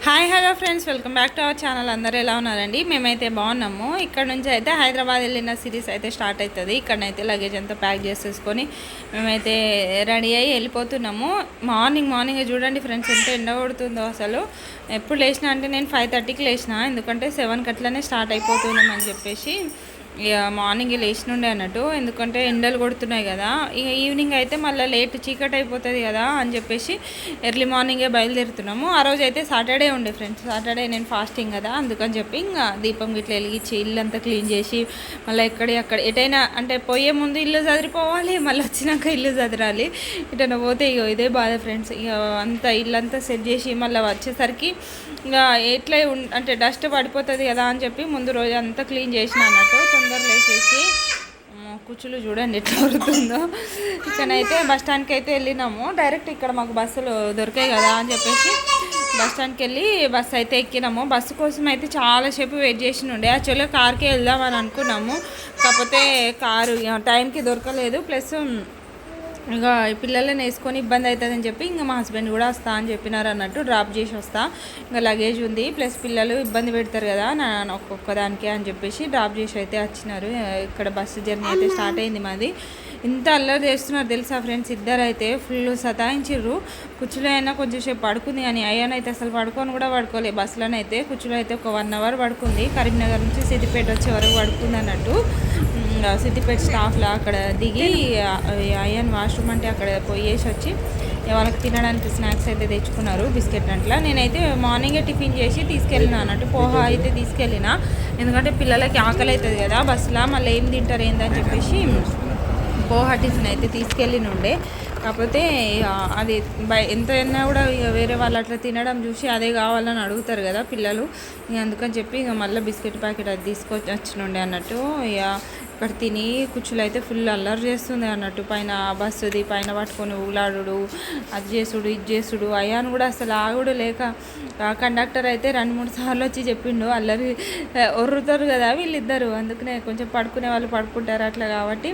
Hi hello friends, welcome back to our channel. అందరూ ఎలా ఉన్నారండి? మేమైతే బాగున్నాము. ఇక్కడ నుంచి అయితే హైదరాబాద్ వెళ్ళిన సిరీస్ అయితే స్టార్ట్ అవుతుంది. ఇక్కడనైతే లగేజ్ అంతా ప్యాక్ చేసేసుకొని మేమైతే రెడీ అయ్యి వెళ్ళిపోతున్నాము. మార్నింగ్ చూడండి ఫ్రెండ్స్, ఎంత ఎండ కొడుతుందో అసలు. ఎప్పుడు లేచినా అంటే నేను 5:30కి లేచిన, ఎందుకంటే 7కి అట్లనే స్టార్ట్ అయిపోతున్నామని చెప్పేసి ఇక మార్నింగ్ లేచినుండే అన్నట్టు. ఎందుకంటే ఎండలు కొడుతున్నాయి కదా, ఇక ఈవినింగ్ అయితే మళ్ళీ లేట్ చీకటి అయిపోతుంది కదా అని చెప్పేసి ఎర్లీ మార్నింగే బయలుదేరుతున్నాము. ఆ రోజు అయితే సాటర్డే ఉండే ఫ్రెండ్స్. సాటర్డే నేను ఫాస్టింగ్ కదా, అందుకని చెప్పి ఇంకా దీపం గిట్ల వెలిగించి ఇల్లంతా క్లీన్ చేసి మళ్ళీ అక్కడ ఎటైనా అంటే పోయే ముందు ఇల్లు చదిరిపోవాలి, మళ్ళీ వచ్చినాక ఇల్లు చదరాలి. ఇటైనా పోతే ఇక ఇదే బాధ ఫ్రెండ్స్. ఇక అంతా ఇల్లంతా సెట్ చేసి మళ్ళీ వచ్చేసరికి ఇక ఎట్లా అంటే డస్ట్ పడిపోతుంది కదా అని చెప్పి ముందు రోజు అంతా క్లీన్ చేసిన అన్నట్టు. తొందరలో వేసేసి కుచ్చులు చూడండి ఎట్లా ఉరుతుందో. ఇక్కడైతే బస్ స్టాండ్కి అయితే వెళ్ళినాము. డైరెక్ట్ ఇక్కడ మాకు బస్సులు దొరికాయి కదా అని చెప్పేసి బస్ స్టాండ్కి వెళ్ళి బస్సు అయితే ఎక్కినాము. బస్సు కోసం అయితే చాలాసేపు వెయిట్ చేసి ఉండే. యాక్చువల్గా కార్కే వెళ్దామని అనుకున్నాము, కాకపోతే కారు టైంకి దొరకలేదు. ప్లస్ ఇక పిల్లలని వేసుకొని ఇబ్బంది అవుతుందని చెప్పి ఇంకా మా హస్బెండ్ కూడా వస్తా అని చెప్పినారు అన్నట్టు. డ్రాప్ చేసి వస్తా, ఇంకా లగేజ్ ఉంది, ప్లస్ పిల్లలు ఇబ్బంది పెడతారు కదా ఒక్కొక్కదానికే అని చెప్పేసి డ్రాప్ చేసి అయితే వచ్చినారు. ఇక్కడ బస్సు జర్నీ అయితే స్టార్ట్ అయింది మాది. ఇంత అల్లరి చేస్తున్నారు తెలుసా ఫ్రెండ్స్. ఇద్దరు అయితే ఫుల్ సతాయించిర్రు. కుచ్చులో అయినా కొంచెంసేపు పడుకుంది, కానీ అయ్యానైతే అసలు పడుకొని కూడా పడుకోలేదు. బస్సులోనైతే కుచ్చులో అయితే ఒక 1 అవర్ పడుకుంది. కరీంనగర్ నుంచి సిద్దిపేట వచ్చే వరకు పడుకుంది అన్నట్టు. సిద్దిపేట స్టాఫ్లో అక్కడ దిగి అయ్యాన్ వాష్రూమ్ అంటే అక్కడ పోయేసి వచ్చి వాళ్ళకి తినడానికి స్నాక్స్ అయితే తెచ్చుకున్నారు, బిస్కెట్ అట్లా. నేనైతే మార్నింగే టిఫిన్ చేసి తీసుకెళ్ళిన అన్నట్టు. పోహా అయితే తీసుకెళ్ళిన, ఎందుకంటే పిల్లలకి ఆకలి అవుతుంది కదా బస్సులో, మళ్ళీ ఏం తింటారు ఏందని చెప్పేసి పోహా టిఫిన్ అయితే తీసుకెళ్ళినుండే. కాకపోతే అది ఎంత అయినా కూడా ఇక వేరే వాళ్ళు అట్లా తినడం చూసి అదే కావాలని అడుగుతారు కదా పిల్లలు. ఇక అందుకని చెప్పి ఇక మళ్ళీ బిస్కెట్ ప్యాకెట్ అది తీసుకొచ్చి వచ్చినుండే అన్నట్టు. ఇక ఇక్కడ తిని కుచ్చులు అయితే ఫుల్ అల్లరి చేస్తుంది అన్నట్టు. పైన బస్సుది పైన పట్టుకొని ఊలాడు, అది చేసుడు ఇది చేసుడు. అయ్యాను కూడా అసలు ఆగుడు లేక కండక్టర్ అయితే 2-3 సార్లు వచ్చి చెప్పిండు, అల్లరి ఒర్రుతారు కదా వీళ్ళిద్దరు, అందుకనే కొంచెం పడుకునే వాళ్ళు పడుకుంటారు అట్లా, కాబట్టి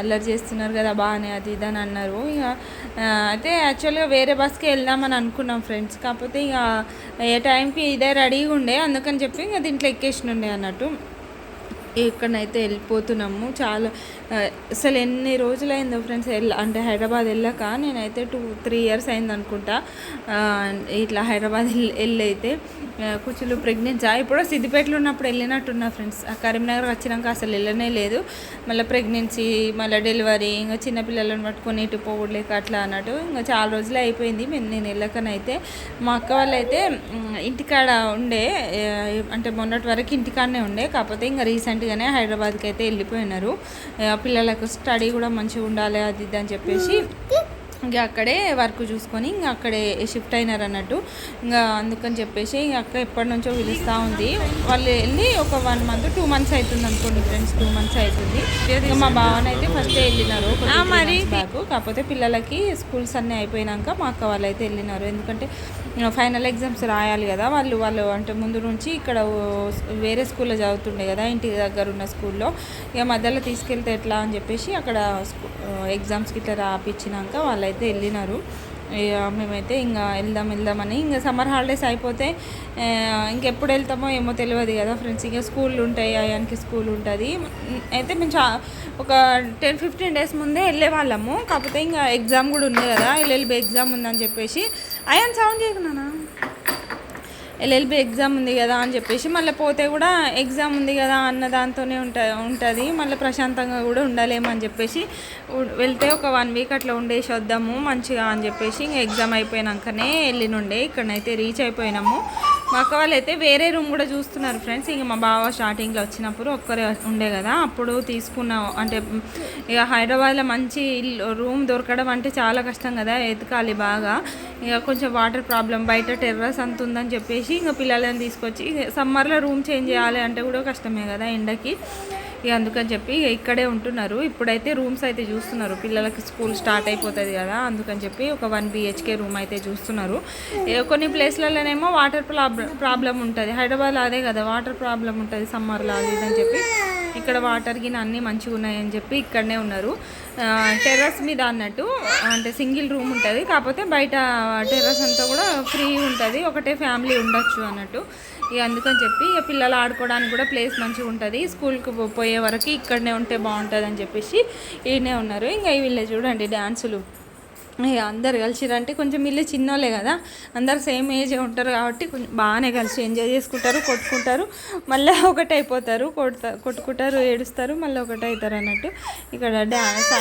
అల్లరి చేస్తున్నారు కదా బాగానే అది ఇది అని అన్నారు. ఇక అయితే యాక్చువల్గా వేరే బస్కి వెళ్దామని అనుకున్నాం ఫ్రెండ్స్, కాకపోతే ఇక ఏ టైంకి ఇదే రెడీగా ఉండే, అందుకని చెప్పి ఇక దీంట్లో ఎక్కేసినుండే అన్నట్టు. ఇక్కడనైతే వెళ్ళిపోతున్నాము. చాలా అసలు ఎన్ని రోజులైందో ఫ్రెండ్స్ అంటే హైదరాబాద్ వెళ్ళాక. నేనైతే 2-3 ఇయర్స్ అయింది అనుకుంటా ఇట్లా హైదరాబాద్ వెళ్ళైతే. కుచ్చులు ప్రెగ్నెన్సీ ఇప్పుడు సిద్దిపేటలో ఉన్నప్పుడు వెళ్ళినట్టున్నా ఫ్రెండ్స్. కరీంనగర్ వచ్చినాక అసలు వెళ్ళనే లేదు. మళ్ళీ ప్రెగ్నెన్సీ, మళ్ళీ డెలివరీ, ఇంకా చిన్నపిల్లలను పట్టుకొని ఇటు పోవట్లేక అట్లా అన్నట్టు ఇంకా చాలా రోజులే అయిపోయింది నేను వెళ్ళకనైతే. మా అక్క వాళ్ళు అయితే ఇంటికాడ ఉండే, అంటే మొన్నటి వరకు ఇంటికాడనే ఉండే, కాకపోతే ఇంకా రీసెంట్గానే హైదరాబాద్కి అయితే వెళ్ళిపోయినారు. పిల్లలకు స్టడీ కూడా మంచిగా ఉండాలి అది ఇది అని చెప్పేసి ఇంకా అక్కడే వర్క్ చూసుకొని ఇంకా అక్కడే షిఫ్ట్ అయినారు అన్నట్టు. ఇంకా అందుకని చెప్పేసి ఇంకా అక్క ఎప్పటి నుంచో పిలుస్తూ ఉంది. వాళ్ళు వెళ్ళి ఒక 1 మంత్ 2 మంత్స్ అవుతుంది అనుకోండి ఫ్రెండ్స్, 2 మంత్స్ అవుతుంది. ఇంకా మా బావనైతే ఫస్ట్ వెళ్ళినారు మరి బ్యాక్. కాకపోతే పిల్లలకి స్కూల్స్ అన్నీ అయిపోయినాక మా అక్క వాళ్ళు అయితే వెళ్ళినారు. ఎందుకంటే ఫైనల్ ఎగ్జామ్స్ రాయాలి కదా వాళ్ళు అంటే ముందు నుంచి ఇక్కడ వేరే స్కూల్లో చదువుతుండే కదా, ఇంటి దగ్గర ఉన్న స్కూల్లో. ఇక మధ్యలో తీసుకెళ్తే ఎట్లా అని చెప్పేసి అక్కడ ఎగ్జామ్స్కి ఇట్లా రాపించినాక వాళ్ళైతే వెళ్ళినారు. మేమైతే ఇంకా వెళ్దామని, ఇంకా సమ్మర్ హాలిడేస్ అయిపోతే ఇంకెప్పుడు వెళ్తామో ఏమో తెలియదు కదా ఫ్రెండ్స్. ఇక స్కూళ్ళు ఉంటాయి, అయానికి స్కూల్ ఉంటుంది. అయితే మేము ఒక 10-15 డేస్ ముందే వెళ్ళే వాళ్ళము. కాకపోతే ఇంకా ఎగ్జామ్ కూడా ఉంది కదా, ఎల్ఎల్బి ఎగ్జామ్ ఉందని చెప్పేసి. అయాన్ సౌండ్ చేయకున్నానా, ఎల్ఎల్బి ఎగ్జామ్ ఉంది కదా అని చెప్పేసి మళ్ళీ పోతే కూడా ఎగ్జామ్ ఉంది కదా అన్న దాంతోనే ఉంటుంది, మళ్ళీ ప్రశాంతంగా కూడా ఉండలేమని చెప్పేసి వెళ్తే ఒక 1 వీక్ అట్లా ఉండేసి వద్దాము మంచిగా అని చెప్పేసి ఇంకా ఎగ్జామ్ అయిపోయినాకనే వెళ్ళినుండే. ఇక్కడనైతే రీచ్ అయిపోయినాము. మా అక్క వాళ్ళు అయితే వేరే రూమ్ కూడా చూస్తున్నారు ఫ్రెండ్స్. ఇంక మా బావ స్టార్టింగ్లో వచ్చినప్పుడు ఒక్కరే ఉండే కదా, అప్పుడు తీసుకున్నాం. అంటే ఇక హైదరాబాద్లో మంచి రూమ్ దొరకడం అంటే చాలా కష్టం కదా, ఎతకాలి బాగా. ఇక కొంచెం వాటర్ ప్రాబ్లం, బయట టెర్రస్ అంత ఉందని చెప్పేసి ఇంకా పిల్లలని తీసుకొచ్చి సమ్మర్లో రూమ్ చేంజ్ చేయాలి అంటే కూడా కష్టమే కదా ఎండకి. ఇక అందుకని చెప్పి ఇక్కడే ఉంటున్నారు. ఇప్పుడైతే రూమ్స్ అయితే చూస్తున్నారు, పిల్లలకి స్కూల్ స్టార్ట్ అయిపోతుంది కదా, అందుకని చెప్పి ఒక 1 BHK రూమ్ అయితే చూస్తున్నారు. కొన్ని ప్లేస్లలోనేమో వాటర్ ప్రాబ్లం ఉంటుంది, హైదరాబాద్లో అదే కదా వాటర్ ప్రాబ్లం ఉంటుంది సమ్మర్లో అది ఇదని చెప్పి ఇక్కడ వాటర్ గిన అన్నీ మంచిగా ఉన్నాయని చెప్పి ఇక్కడనే ఉన్నారు. టెర్రస్ మీద అన్నట్టు, అంటే సింగిల్ రూమ్ ఉంటుంది, కాకపోతే బయట టెర్రస్ అంతా కూడా ఫ్రీ ఉంటుంది, ఒకటే ఫ్యామిలీ ఉండొచ్చు అన్నట్టు. ఇక అందుకని చెప్పి ఇక పిల్లలు ఆడుకోవడానికి కూడా ప్లేస్ మంచిగా ఉంటుంది, స్కూల్కి పోయే వరకు ఇక్కడనే ఉంటే బాగుంటుంది అని చెప్పేసి ఈయనే ఉన్నారు. ఇంకా వీళ్ళే చూడండి డ్యాన్సులు, ఇక అందరు కలిసిరంటే కొంచెం వీళ్ళు చిన్నోళ్ళే కదా, అందరు సేమ్ ఏజ్ ఉంటారు కాబట్టి కొంచెం బాగానే కలిసి ఎంజాయ్ చేసుకుంటారు, కొట్టుకుంటారు, మళ్ళీ ఒకటి అయిపోతారు, కొట్టుకుంటారు, ఏడుస్తారు, మళ్ళీ ఒకటి అవుతారు అన్నట్టు. ఇక్కడ డ్యాన్స్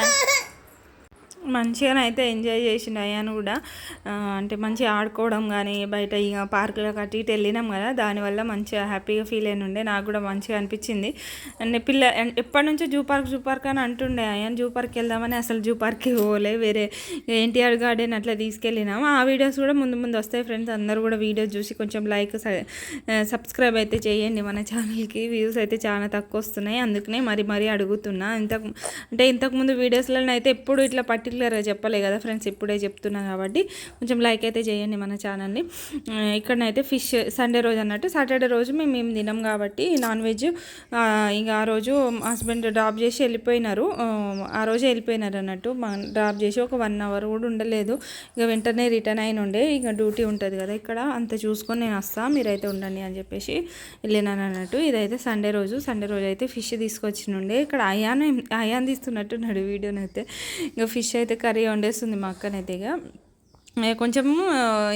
మంచిగానైతే ఎంజాయ్ చేసిండు అయ్యాను కూడా. అంటే మంచిగా ఆడుకోవడం కానీ బయట ఇక పార్కులో కట్టి ఇటు వెళ్ళినాం కదా, దానివల్ల మంచిగా హ్యాపీగా ఫీల్ అయిన ఉండే, నాకు కూడా మంచిగా అనిపించింది. అండ్ ఎప్పటి నుంచో జూ పార్క్ అని అంటుండే అయ్యాను, జూ పార్క్కి వెళ్దామని అసలు జూ పార్క్కి పోలే, వేరే ఎన్టీఆర్ గార్డెన్ అట్లా తీసుకెళ్ళినాము. ఆ వీడియోస్ కూడా ముందు వస్తాయి ఫ్రెండ్స్, అందరూ కూడా వీడియోస్ చూసి కొంచెం లైక్ సబ్స్క్రైబ్ అయితే చేయండి. మన ఛానల్కి వ్యూస్ అయితే చాలా తక్కువ వస్తున్నాయి, అందుకనే మరీ అడుగుతున్నా. ఇంతకుముందు వీడియోస్లో అయితే ఎప్పుడు ఇట్లా పర్టికులర్గా చెప్పలే కదా ఫ్రెండ్స్, ఇప్పుడే చెప్తున్నా కాబట్టి కొంచెం లైక్ అయితే చేయండి మన ఛానల్ని. ఇక్కడనైతే ఫిష్ సండే రోజు అన్నట్టు, సాటర్డే రోజు మేము తినం కాబట్టి నాన్ వెజ్. ఇంకా ఆ రోజు హస్బెండ్ డ్రాప్ చేసి వెళ్ళిపోయినారు, ఆ రోజే వెళ్ళిపోయినారు అన్నట్టు. డ్రాప్ చేసి ఒక 1 hour కూడా ఉండలేదు, ఇక వెంటనే రిటర్న్ అయిన ఉండే. ఇక డ్యూటీ ఉంటుంది కదా ఇక్కడ, అంత చూసుకొని నేను వస్తాను, మీరైతే ఉండండి అని చెప్పేసి వెళ్ళినాను అన్నట్టు. ఇదైతే సండే రోజు అయితే ఫిష్ తీసుకొచ్చినుండే. ఇక్కడ అయాన్ తీస్తున్నట్టున్నాడు వీడియోనైతే. ఇక ఫిష్ అయితే కర్రీ వండేస్తుంది మా అక్కనైతే. ఇక కొంచెము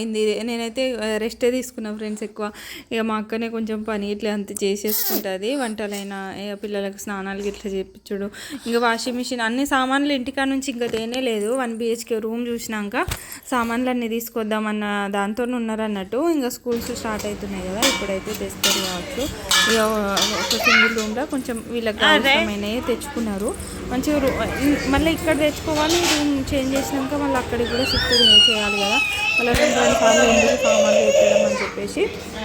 ఇది నేనైతే రెస్టే తీసుకున్నాను ఫ్రెండ్స్ ఎక్కువ. ఇక మా అక్కనే కొంచెం పని ఇట్లా అంత చేసేసుకుంటుంది, వంటలైనా ఇక పిల్లలకు స్నానాలు ఇట్లా చేయించుడు, ఇంకా వాషింగ్ మిషన్ అన్ని సామాన్లు ఇంటికా నుంచి ఇంకా తేనే లేదు. 1 BHK రూమ్ చూసినాక సామాన్లు అన్నీ తీసుకొద్దామన్న దాంతో ఉన్నారన్నట్టు. ఇంకా స్కూల్స్ స్టార్ట్ అవుతున్నాయి కదా, ఇప్పుడైతే తెస్తారు కావచ్చు. ఇక ఒక సింగిల్ రూమ్లో కొంచెం వీళ్ళకి అవసరమైనవి తెచ్చుకున్నారు మంచిగా. మళ్ళీ ఇక్కడ తెచ్చుకోవాలి, రూమ్ చేంజ్ చేసినాక మళ్ళీ అక్కడికి కూడా షిఫ్ట్ చేయాలి కదా, మళ్ళీ 2 సార్లు ఎందుకు సామాన్లు పెట్టడం అని చెప్పేసి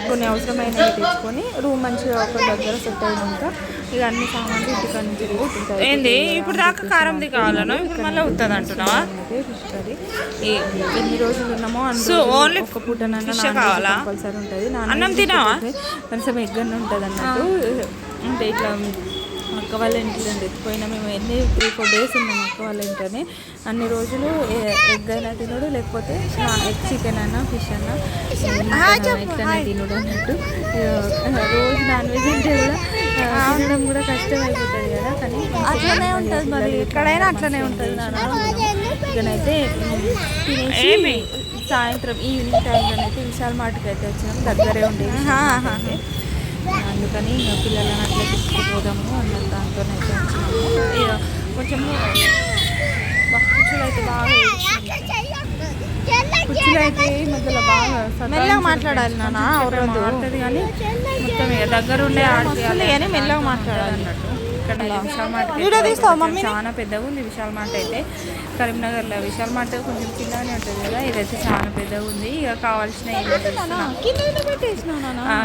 కొన్ని అవసరమైనవి తెచ్చుకొని రూమ్ మంచిగా ఒక దగ్గర సెట్ అయినాక ఇక అన్ని సామాన్లు ఇంటికాడ నుంచి తీసుకుంటారు. ఏంది ఇప్పుడు దాకా కారంది కావాలనో ఇప్పుడు మళ్ళీ అవుతుంది అంటున్నావా? ఫిష్ కర్రీ ఎన్ని రోజులు ఉన్నామో ఓన్లీ ఒక పూటనన్నా కంపల్సరీ ఉంటుంది. అన్నం తినావా కొంచెం ఎగ్గన్న ఉంటుంది అన్నట్టు. అంటే ఇట్లా అక్క వాళ్ళ ఇంట్లో ఎత్తిపోయినా మేము 3-4 days ఉన్నాము అక్క వాళ్ళ ఇంట్లోనే. అన్ని రోజులు ఎగ్ అయినా తినడు, లేకపోతే ఎగ్ చికెన్ అయినా ఫిష్ అయినా ఇట్లనే తినడు అన్నట్టు. రోజు నాన్ వెజ్ అంటే కూడా తినడం కూడా కష్టం అయిపోతుంది కదా, కానీ అట్లనే ఉంటుంది మరి ఎక్కడైనా అట్లనే ఉంటుంది. ఇకనైతే తినేసి సాయంత్రం ఈవినింగ్ టైంలోనైతే విశాల్ మార్ట్కి అయితే వచ్చినాం, దగ్గరే ఉండేది. అందుకని ఇంకా పిల్లలను అట్లా తీసుకుపోదాము అన్న దాంతోనైతే వచ్చినాము. ఇక కొంచెము కుచ్చులు అయితే బాగా కుచ్చులు అయితే మధ్యలో బాగా మెల్లగా మాట్లాడాలి నాన్న, ఆడుతుంది కానీ మొత్తం ఇక దగ్గర ఉండే ఆడుకోవాలి కానీ మెల్లగా మాట్లాడాలి అన్నట్టు. ఇక్కడ విశాల్ మార్ట్ చాలా పెద్దగా ఉంది. విశాల్ మార్ట్ అయితే కరీంనగర్లో విశాల్ మార్ట్ కొంచెం చిన్నగానే ఉంటుంది కదా, ఇదైతే చాలా పెద్దగా ఉంది. ఇక కావాల్సిన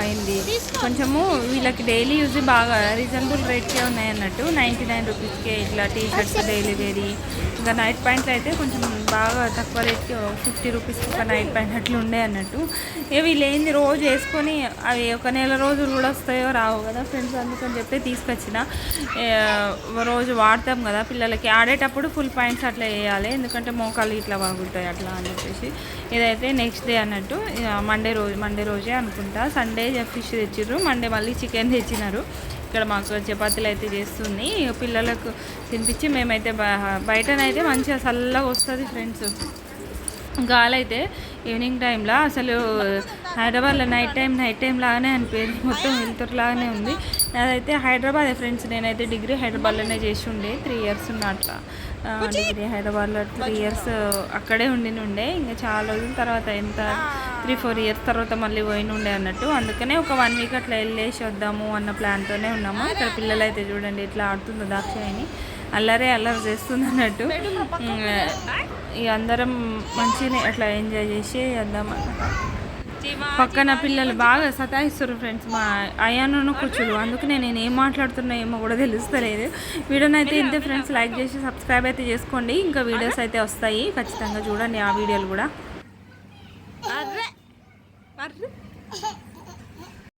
ఏంది కొంచెము వీళ్ళకి డైలీ యూజ్ బాగా రీజనబుల్ రేట్కే ఉన్నాయి అన్నట్టు. 99 రూపీస్కే ఇట్లా టీ షర్ట్స్ డైలీ వేరీ. ఇంకా నైట్ ప్యాంట్లు అయితే కొంచెం బాగా తక్కువ రేట్కి 50 రూపీస్కి ఒక నైట్ ప్యాంట్ అట్లా ఉండే అన్నట్టు. ఇక వీళ్ళు ఏంది రోజు వేసుకొని అవి ఒక నెల రోజులు కూడా వస్తాయో రావు కదా ఫ్రెండ్స్, అందుకని చెప్పి తీసుకొచ్చిన. రోజు వాడతాం కదా పిల్లలకి, ఆడేటప్పుడు ఫుల్ పాయింట్స్ అట్లా వేయాలి, ఎందుకంటే మోకాలు ఇట్లా బాగుంటాయి అట్లా అని చెప్పేసి. ఇదైతే నెక్స్ట్ డే అన్నట్టు, మండే రోజే అనుకుంటా. సండే ఫిష్ తెచ్చిర్రు, మండే మళ్ళీ చికెన్ తెచ్చినారు. ఇక్కడ మాకు చపాతీలు అయితే చేస్తుంది. పిల్లలకు తినిపించి మేమైతే బయటనైతే మంచిగా చల్లగా వస్తుంది ఫ్రెండ్స్. గాలి అయితే ఈవినింగ్ టైంలో అసలు హైదరాబాద్లో నైట్ టైం లాగానే అనిపించింది, మొత్తం వెళ్తురులాగానే ఉంది. అదైతే హైదరాబాదే ఫ్రెండ్స్, నేనైతే డిగ్రీ హైదరాబాద్లోనే చేసి ఉండే 3 years ఉన్న అట్లా. డిగ్రీ హైదరాబాద్లో 3 years అక్కడే ఉండే. ఇంకా చాలా రోజుల తర్వాత ఎంత 3-4 years తర్వాత మళ్ళీ పోయినుండే అన్నట్టు. అందుకనే ఒక 1 week అట్లా వెళ్ళేసి వద్దాము అన్న ప్లాన్తోనే ఉన్నాము. ఇక్కడ పిల్లలు అయితే చూడండి ఎట్లా ఆడుతుందో దాక్షాయిని, అల్లరి చేస్తుంది అన్నట్టు. ఇక అందరం మంచిగా అట్లా ఎంజాయ్ చేసి వద్దామన్నమాట. పక్కన పిల్లలు బాగా సతాయిస్తారు ఫ్రెండ్స్, మా అయ్యాను కూర్చులు, అందుకనే నేను ఏం మాట్లాడుతున్నా ఏమో కూడా తెలుస్తలేదు. వీడియోనైతే ఇంతే ఫ్రెండ్స్, లైక్ చేసి సబ్స్క్రైబ్ అయితే చేసుకోండి. ఇంకా వీడియోస్ అయితే వస్తాయి, ఖచ్చితంగా చూడండి ఆ వీడియోలు కూడా.